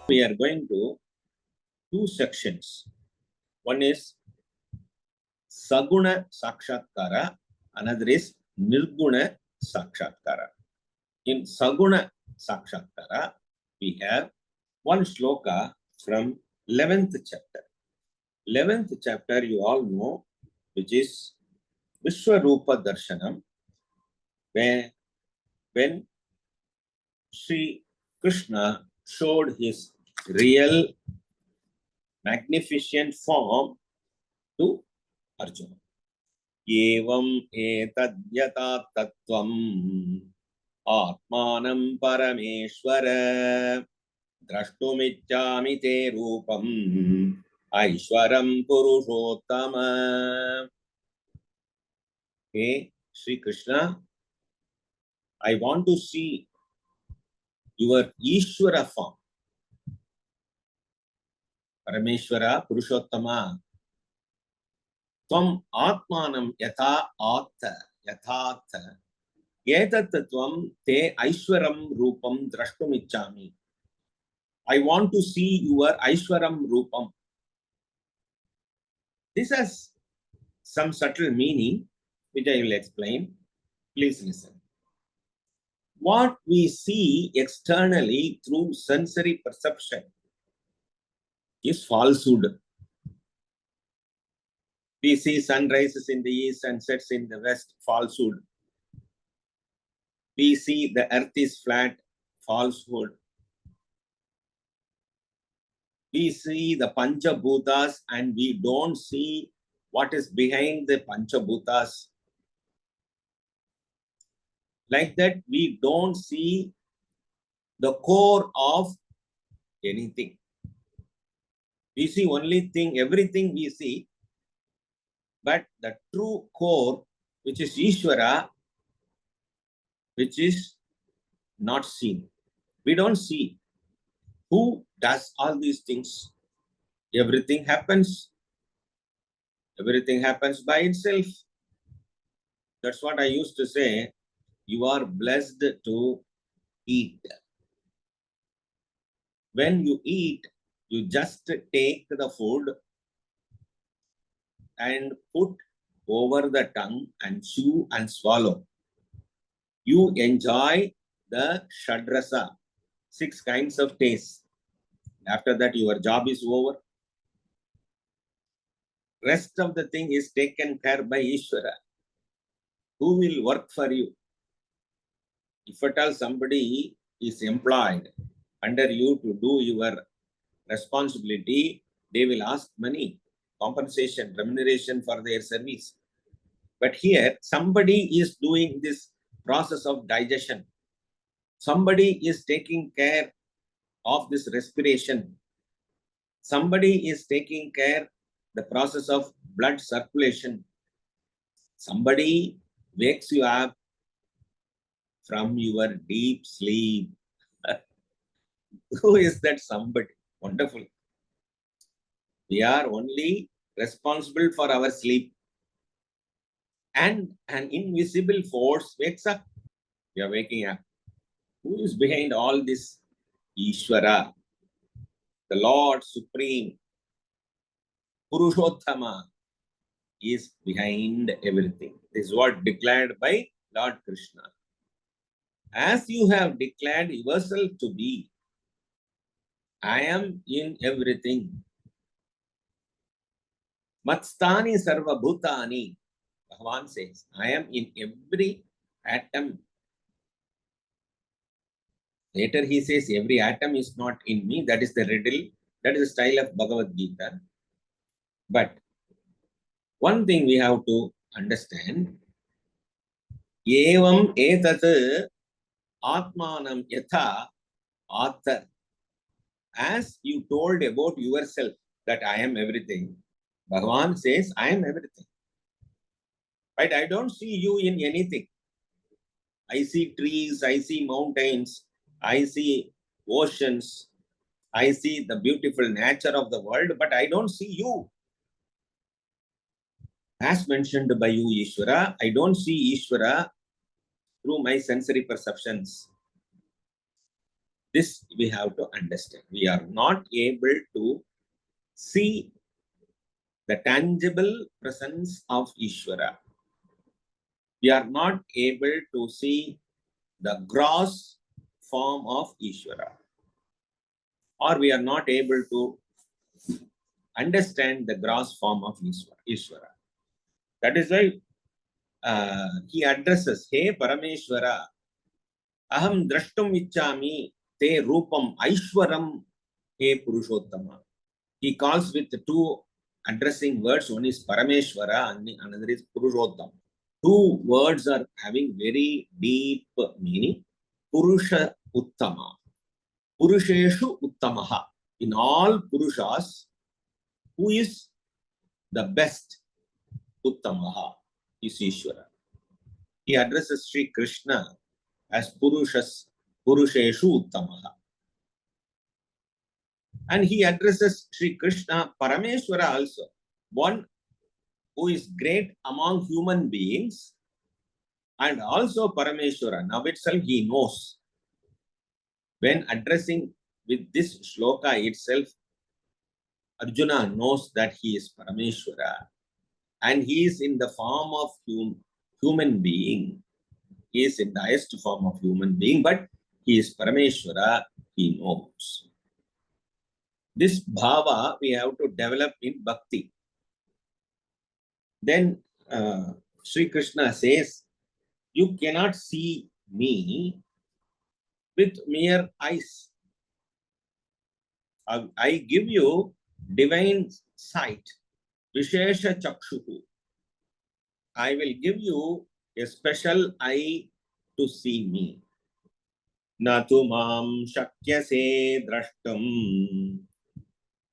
We are going to two sections. One is Saguna Sakshatkara, another is Nirguna Sakshatkara. In Saguna Sakshatkara, we have one shloka from 11th chapter. 11th chapter, you all know, which is Vishwarupa Darshanam, when Sri Krishna showed his real magnificent form to Arjuna. Evam etadyata tattvam atmanam parameshwara drashtumichami te rupam aishwaram purushottama. Hey, Sri Krishna, I want to see your Ishvara form. Parameshwara Purushottama. Tvam Atmanam Yatha Atha Yathatha Etattatvam Te Aishwaram Rupam Drashtumichami. I want to see your Aishwaram Rupam. This has some subtle meaning, which I will explain. Please listen. What we see externally through sensory perception is falsehood. We see sun rises in the east and sets in the west, falsehood. We see the earth is flat, falsehood. We see the Panchabhutas and we don't see what is behind the Panchabhutas. Like that, we don't see the core of anything. We see only thing, everything we see, but the true core, which is Ishvara, which is not seen. We don't see who does all these things. Everything happens. Everything happens by itself. That's what I used to say. You are blessed to eat. When you eat, you just take the food and put over the tongue and chew and swallow. You enjoy the Shadrasa, 6 kinds of taste. After that, your job is over. Rest of the thing is taken care by Ishvara. Who will work for you? If at all somebody is employed under you to do your responsibility, they will ask money, compensation, remuneration for their service. But here, somebody is doing this process of digestion. Somebody is taking care of this respiration. Somebody is taking care the process of blood circulation. Somebody wakes you up from your deep sleep. Who is that somebody? Wonderful. We are only responsible for our sleep. And an invisible force wakes up. We are waking up. Who is behind all this? Ishvara, the Lord Supreme, Purushottama, is behind everything. This is what declared by Lord Krishna. As you have declared yourself to be, I am in everything. Matstani sarva bhutani, Bhagavan says, I am in every atom. Later he says, every atom is not in me. That is the riddle. That is the style of Bhagavad Gita. But one thing we have to understand, evam etat atmanam yatha atha. As you told about yourself that I am everything, Bhagavan says, I am everything. But I don't see you in anything. I see trees, I see mountains, I see oceans, I see the beautiful nature of the world, but I don't see you. As mentioned by you, Ishvara, I don't see Ishvara through my sensory perceptions. This we have to understand. We are not able to see the tangible presence of Ishvara. We are not able to see the gross form of Ishvara. Or we are not able to understand the gross form of Ishvara. That is why he addresses, Hey Parameshwara, Aham drashtum ichchami te rupam aishwaram he Purushottama. He calls with two addressing words. One is Parameshwara and another is Purushottama. Two words are having very deep meaning. Purusha Uttama. Purusheshu Uttamaha. In all Purushas, who is the best? Uttamaha is Ishvara. He addresses Sri Krishna as Purusheshu Uttamaha. And he addresses Sri Krishna, Parameshwara also, one who is great among human beings, and also Parameshwara. Now itself he knows. When addressing with this shloka itself, Arjuna knows that he is Parameshwara and he is in the form of human being. He is in the highest form of human being, but he is Parameshwara, he knows. This bhava we have to develop in Bakthi. Then Sri Krishna says, you cannot see me with mere eyes. I give you divine sight, Vishesha Chakshuhu. I will give you a special eye to see me. Natu mam shakyase drashtam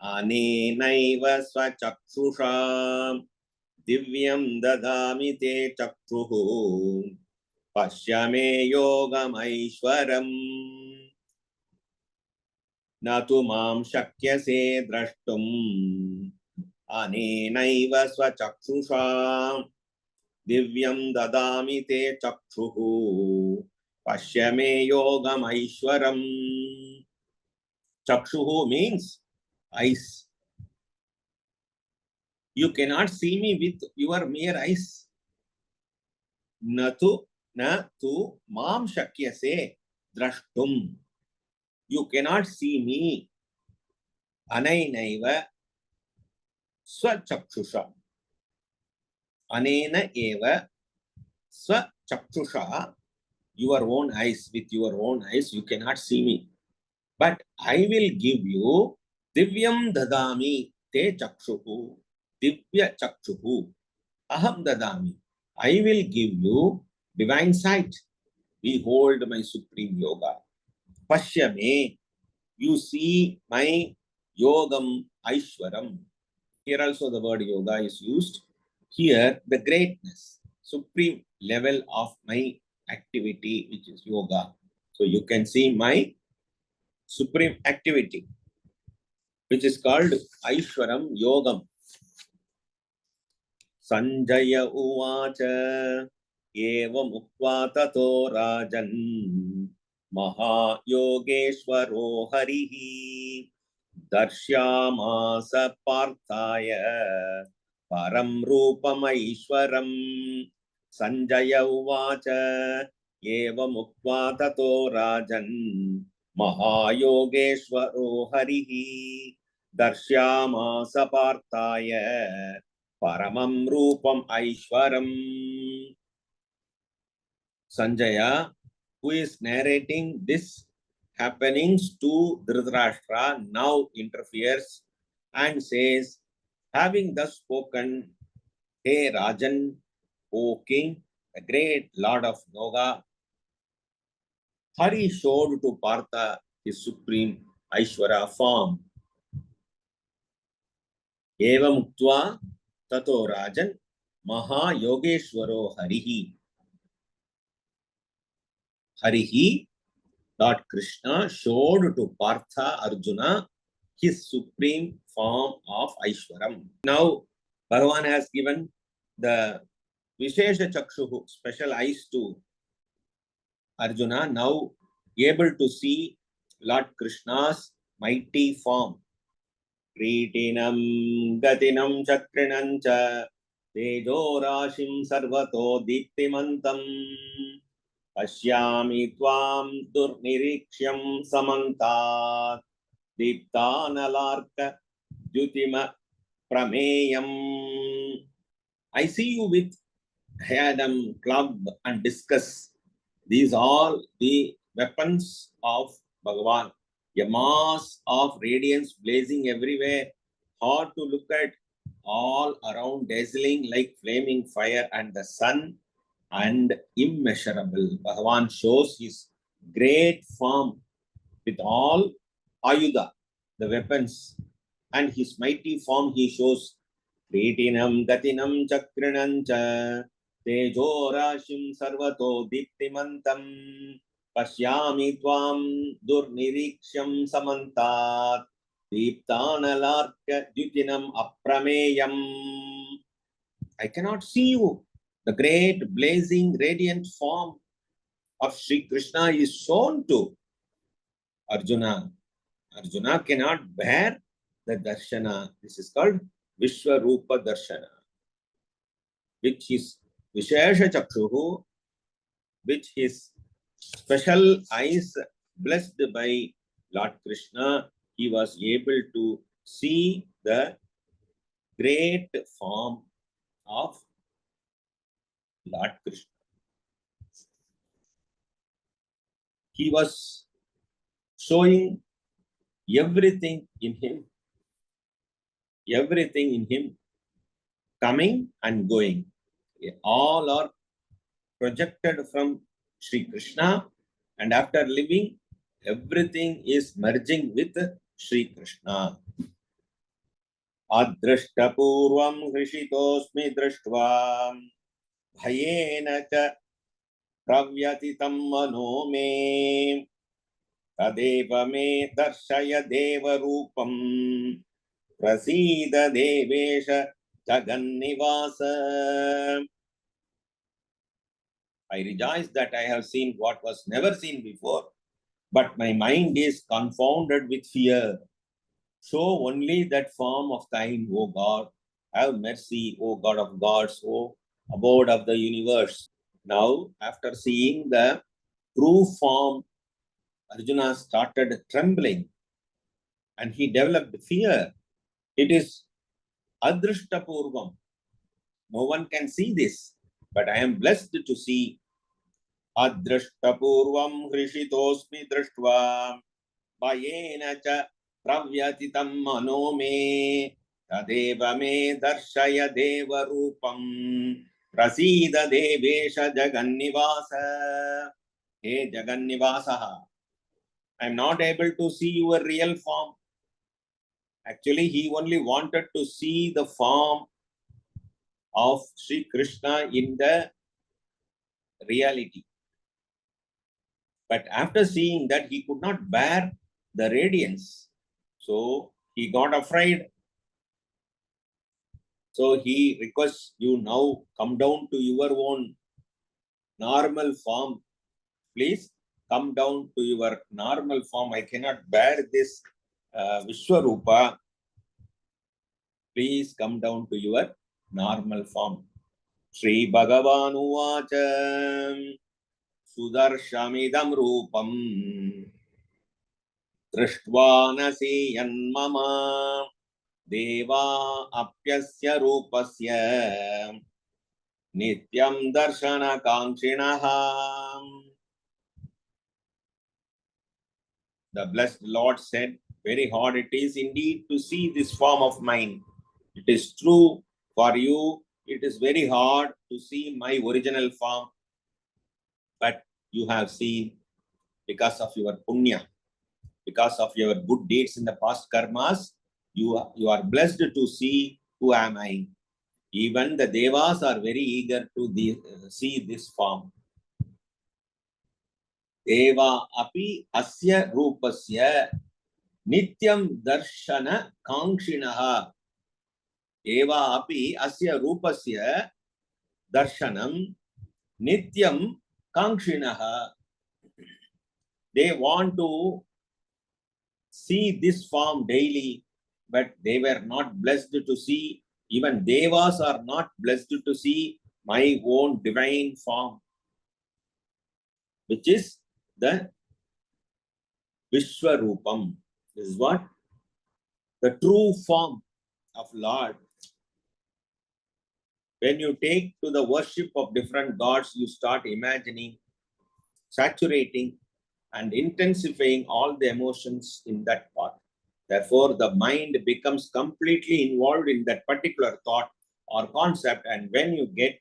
anenaiva swachakshusha divyam dadami te chakshuhu pashyame yogam aishwaram. Natu mam shakyase drashtum anenaiva swachakshusha divyam dadami te chakshuhu pashyame yogam aishwaram. Chakshuhu means eyes. You cannot see me with your mere eyes. Natu mam shakyase drashtum. You cannot see me. Anainaiva swachakshusha. Anena eva swachakshusha. Your own eyes, with your own eyes, you cannot see me. But I will give you divyam dadami te chakshuhu. Divya chakshuhu. Aham dadami. I will give you divine sight. Behold my supreme yoga. Pashyame. You see my yogam aishwaram. Here also the word yoga is used. Here the greatness, supreme level of my activity, which is yoga. So you can see my supreme activity, which is called Aishwaram Yogam. Sanjaya uvacha evam ukva tato rajan maha yogeshwaro harihi darshyamasa parthaya param rupam aishwaram. Sanjaya uvacha evam ukva tato rajan maha yogeshwaro harihi darshyamasa parthaya paramam rupam aishwaram. Sanjaya, who is narrating this happenings to Dhritarashtra, now interferes and says, having thus spoken, Hey Rajan, O King, the great Lord of Yoga, Hari showed to Partha his supreme Aishwara form. Eva muktva tato rajan maha yogeshwaro harihi. Harihi, Lord Krishna, showed to Partha Arjuna his supreme form of Aishwaram. Now, Bhagavan has given the Vishesha Chakshuhu, special eyes to Arjuna, now able to see Lord Krishna's mighty form. Kritinam gatinam chakrinam cha tejo rashim sarvato diptimantam pashyami tvam durniriksham samantat diptanalarka dhyutima prameyam. I see you with Hayadam, club and discus. These are the weapons of Bhagavan. A mass of radiance blazing everywhere, hard to look at, all around dazzling like flaming fire and the sun, and immeasurable. Bhagavan shows his great form with all ayuda, the weapons, and his mighty form he shows. Kritinam gatinam chakrinam cha tejo rashim sarvato diptimantam pashyami tvam durniriksham samantat diptanalarka dyutinam aprameyam. I cannot see you. The great blazing radiant form of Sri Krishna is shown to Arjuna. Arjuna cannot bear the darshana. This is called Vishwarupa Darshana, which is Vishesha Chakshuhu, which is special eyes blessed by Lord Krishna. He was able to see the great form of Lord Krishna. He was showing everything in him, coming and going. All are projected from Sri Krishna, and after living, everything is merging with Sri Krishna. Adrashta purvam hrishitosmi drashtva bhayena cha pravyatitam mano me tadeva me darshaya deva rupam prasida devesha jagannivasa. I rejoice that I have seen what was never seen before, but my mind is confounded with fear. Show only that form of thine, O God. Have mercy, O God of gods, O abode of the universe. Now, after seeing the true form, Arjuna started trembling and he developed fear. It is adrishtapurvam. No one can see this, but I am blessed to see. Adrishtapurvam hrishitosmi drashtva bhayena cha pravyatitam mano me tadeva me darshaya deva rupam prasida devesha jagannivasa. Hey Jagannivasaha, I am not able to see your real form. Actually, he only wanted to see the form of Sri Krishna in the reality. But after seeing that, he could not bear the radiance. So he got afraid. So he requests you now come down to your own normal form. Please come down to your normal form. I cannot bear this Vishwarupa. Please come down to your normal form. Sri Bhagavan Uvacha Sudarshamidam Rupam Drishtva Yanmama Deva Apyasya Rupasya Nityam Darshana Kankshinaha. The blessed Lord said, very hard it is indeed to see this form of mine. It is true for you. It is very hard to see my original form. But you have seen because of your punya, because of your good deeds in the past karmas, you are blessed to see who am I. Even the devas are very eager to see this form. Deva api asya rupasya nityam darshana kankshinaha. Deva api asya rupasya darshanam nityam kankshinaha. They want to see this form daily, but they were not blessed to see, even devas are not blessed to see my own divine form, which is the Vishwarupam. This is what? The true form of Lord. When you take to the worship of different gods, you start imagining, saturating, and intensifying all the emotions in that part. Therefore, the mind becomes completely involved in that particular thought or concept. And when you get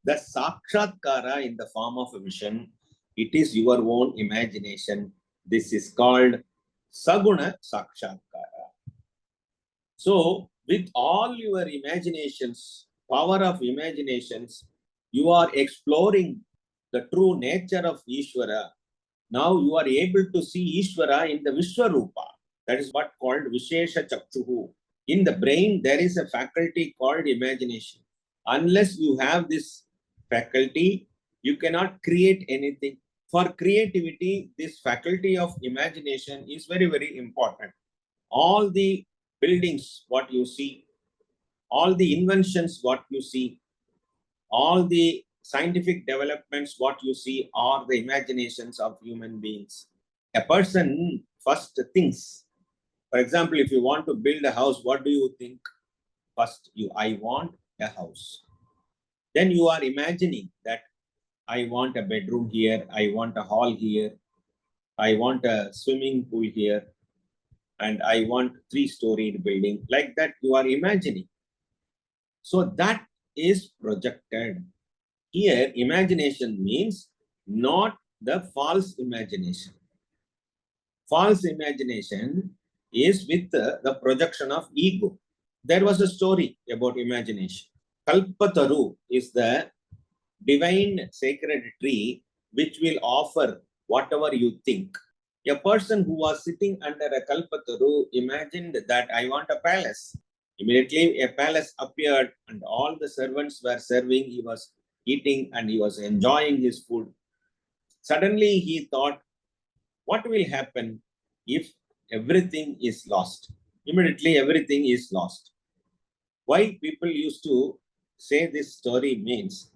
the sakshatkara in the form of a vision, it is your own imagination. This is called saguna sakshatkara. So, with all your imaginations, power of imaginations, you are exploring the true nature of Ishvara. Now you are able to see Ishvara in the Vishwarupa. That is what called Vishesha Chakchuhu. In the brain, there is a faculty called imagination. Unless you have this faculty, you cannot create anything. For creativity, this faculty of imagination is very, very important. All the buildings, what you see, all the inventions, what you see, all the scientific developments, what you see, are the imaginations of human beings. A person first thinks. For example, if you want to build a house, what do you think? First, I want a house. Then you are imagining that I want a bedroom here, I want a hall here, I want a swimming pool here, and I want 3-storied building. Like that, you are imagining. So that is projected. Here, imagination means not the false imagination. False imagination is with the projection of ego. There was a story about imagination. Kalpataru is the divine sacred tree which will offer whatever you think. A person who was sitting under a Kalpataru imagined that I want a palace. Immediately a palace appeared and all the servants were serving. He was eating and he was enjoying his food. Suddenly he thought, what will happen if everything is lost? Immediately everything is lost. Why people used to say this story means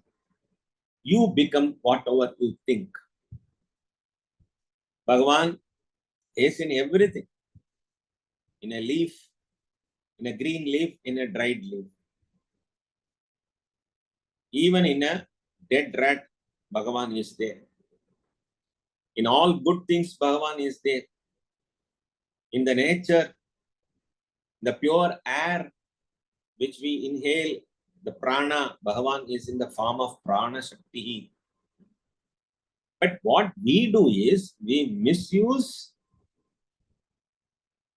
you become whatever you think. Bhagavan is in everything. In a leaf, in a green leaf, in a dried leaf. Even in a dead rat, Bhagavan is there. In all good things, Bhagavan is there. In the nature, the pure air which we inhale, the prana, Bhagavan is in the form of prana shakti. But what we do is, we misuse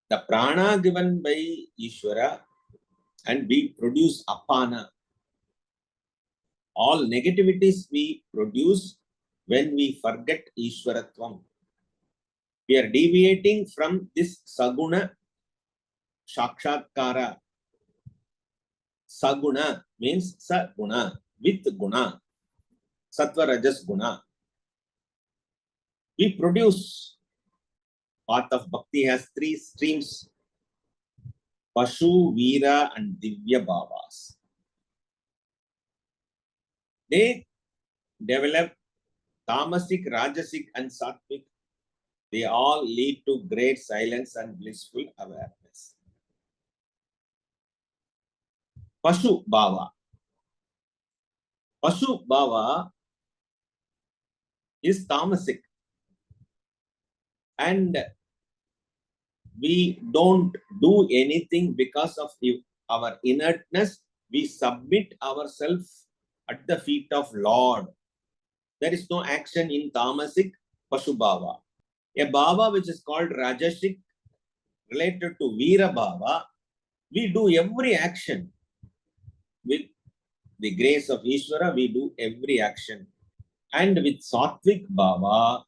the prana given by Ishvara and we produce apana. All negativities we produce when we forget Ishwaratvam. We are deviating from this saguna sakshatkara. Saguna means saguna, with guna, sattva rajas guna. We produce. Path of Bhakti has 3 streams: Pashu, Veera, and Divya Bhavas. They develop tamasic, rajasic, and sattvic. They all lead to great silence and blissful awareness. Pashu Bhava. Pashu Bhava is tamasic. And we don't do anything because of our inertness. We submit ourselves at the feet of Lord. There is no action in tamasic Pashu Bhava. A Bhava which is called Rajasic, related to Veera Bhava, we do every action. With the grace of Ishvara, we do every action. And with Sattvic Bhava,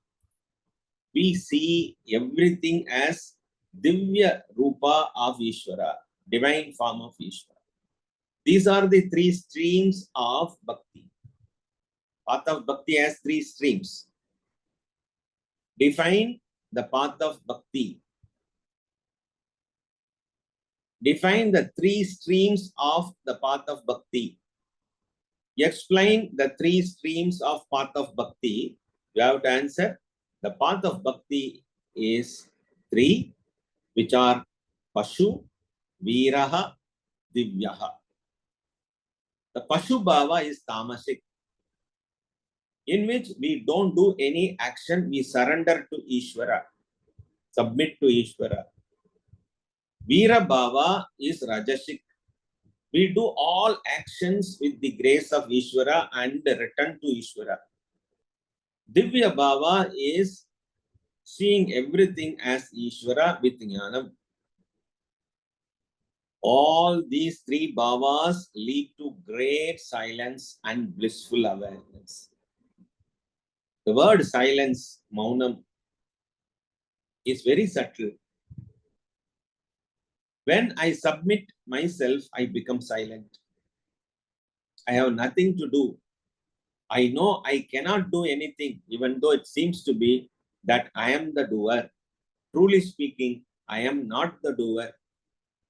we see everything as Divya Rupa of Ishvara, divine form of Ishvara. These are the 3 streams of Bhakti. Path of Bhakti has 3 streams. Define the path of Bhakti. Define the three streams of the path of Bhakti. Explain the three streams of path of Bhakti. You have to answer. The path of Bhakti is three, which are Pashu, Viraha, Divyaha. The Pashu Bhava is Tamasic, in which we don't do any action, we surrender to Ishvara, submit to Ishvara. Vira Bhava is Rajasic. We do all actions with the grace of Ishvara and return to Ishvara. Divya Bhava is seeing everything as Ishvara with Jnanam. All these three bhavas lead to great silence and blissful awareness. The word silence, maunam, is very subtle. When I submit myself, I become silent. I have nothing to do. I know I cannot do anything, even though it seems to be that I am the doer. Truly speaking, I am not the doer.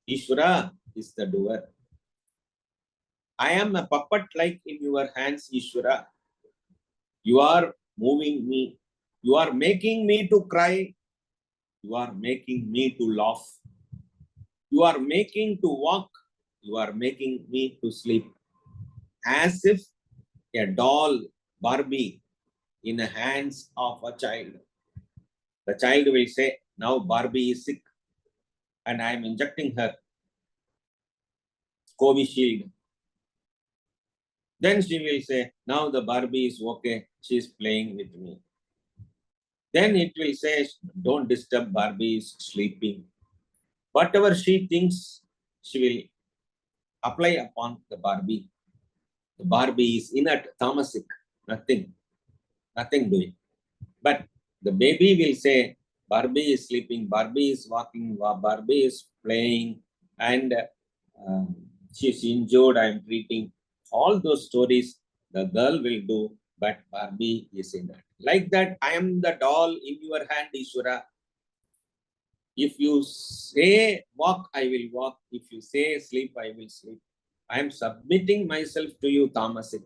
Ishvara is the doer. I am a puppet like in your hands, Ishvara. You are moving me. You are making me to cry. You are making me to laugh. You are making to walk. You are making me to sleep. As if a doll, Barbie, in the hands of a child. The child will say, now Barbie is sick and I am injecting her Covishield. Then she will say, now the Barbie is okay, she is playing with me. Then it will say, don't disturb, Barbie is sleeping. Whatever she thinks, she will apply upon the Barbie. The Barbie is inert, tamasic, nothing doing. But the baby will say, Barbie is sleeping, Barbie is walking, Barbie is playing, and she's injured, I'm treating. All those stories the girl will do, but Barbie is inert. Like that, I am the doll in your hand, Ishvara. If you say walk, I will walk. If you say sleep, I will sleep. I am submitting myself to you, tamasic.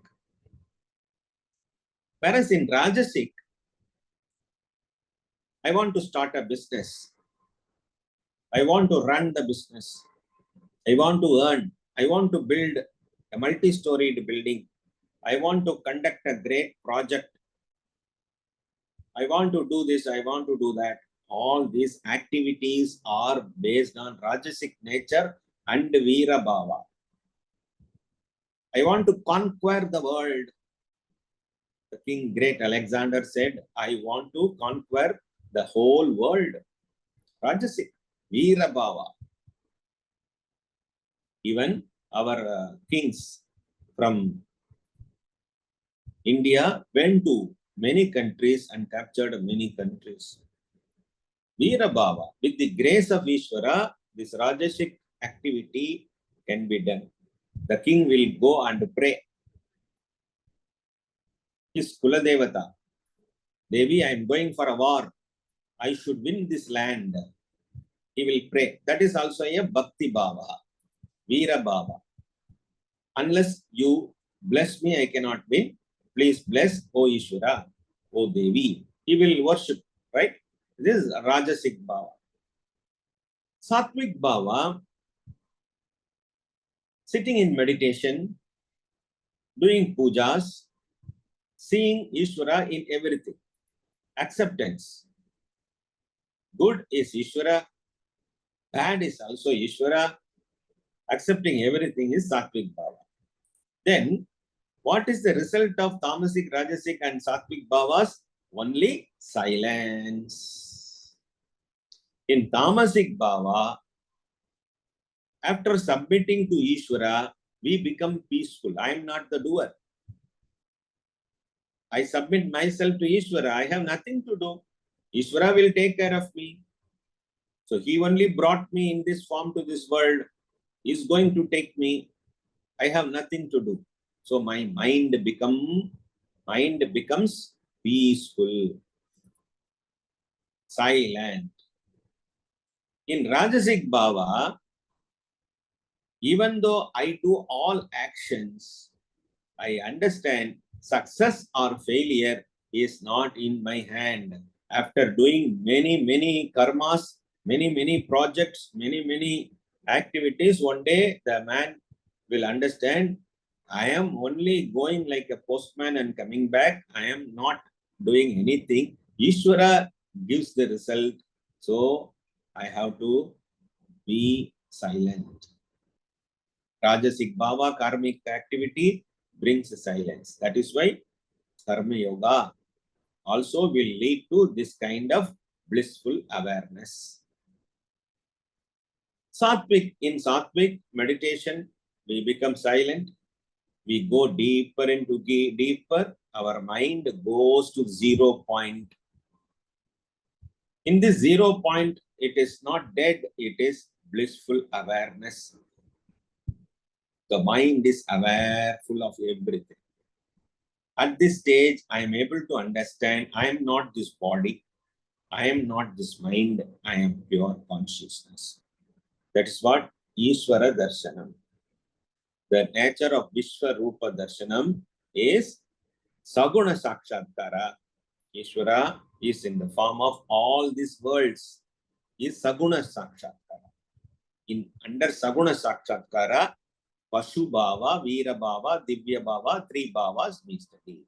Whereas in Rajasic, I want to start a business. I want to run the business. I want to earn. I want to build a multi-storied building. I want to conduct a great project. I want to do this. I want to do that. All these activities are based on Rajasic nature and Veera Bhava. I want to conquer the world. The King Great Alexander said, I want to conquer the whole world. Rajasic, Veera Bhava. Even our kings from India went to many countries and captured many countries. Veera Bhava, with the grace of Ishvara, this Rajasic activity can be done. The king will go and pray. His Kuladevata, Devi, I am going for a war. I should win this land. He will pray. That is also a Bhakti Bhava, Veera Bhava. Unless you bless me, I cannot win. Please bless, O Ishvara, O Devi. He will worship, right? This is Rajasic Bhava. Sattvic Bhava, sitting in meditation, doing pujas, seeing Ishvara in everything. Acceptance. Good is Ishvara, bad is also Ishvara. Accepting everything is Sattvic Bhava. Then, what is the result of Tamasic, Rajasic and Sattvic Bhavas? Only silence. In Tamasic Bhava, after submitting to Ishvara, we become peaceful. I am not the doer. I submit myself to Ishvara. I have nothing to do. Ishvara will take care of me. So he only brought me in this form to this world. He is going to take me. I have nothing to do. So my mind becomes peaceful, silent. In Rajasic Bhava, Even though I do all actions, I understand success or failure is not in my hand. After doing many karmas, many projects, many activities, one day the man will understand I am only going like a postman and coming back. I am not doing anything. Ishvara gives the result. So I have to be silent. Rajasic bhava, karmic activity brings silence. That is why Karma Yoga also will lead to this kind of blissful awareness. In Sattvic meditation, we become silent. We go deeper into deeper. Our mind goes to 0 point. In this 0 point, it is not dead. It is blissful awareness. The mind is aware, full of everything. At this stage, I am able to understand I am not this body. I am not this mind. I am pure consciousness. That is what Ishvara Darshanam. The nature of Vishwarupa Darshanam is Saguna Sakshatkara. Ishvara is in the form of all these worlds. Is Saguna Sakshatkara. Under Saguna Sakshatkara, Pashu Bhava, Veera Bhava, Divya Bhava, three Bhavas we study.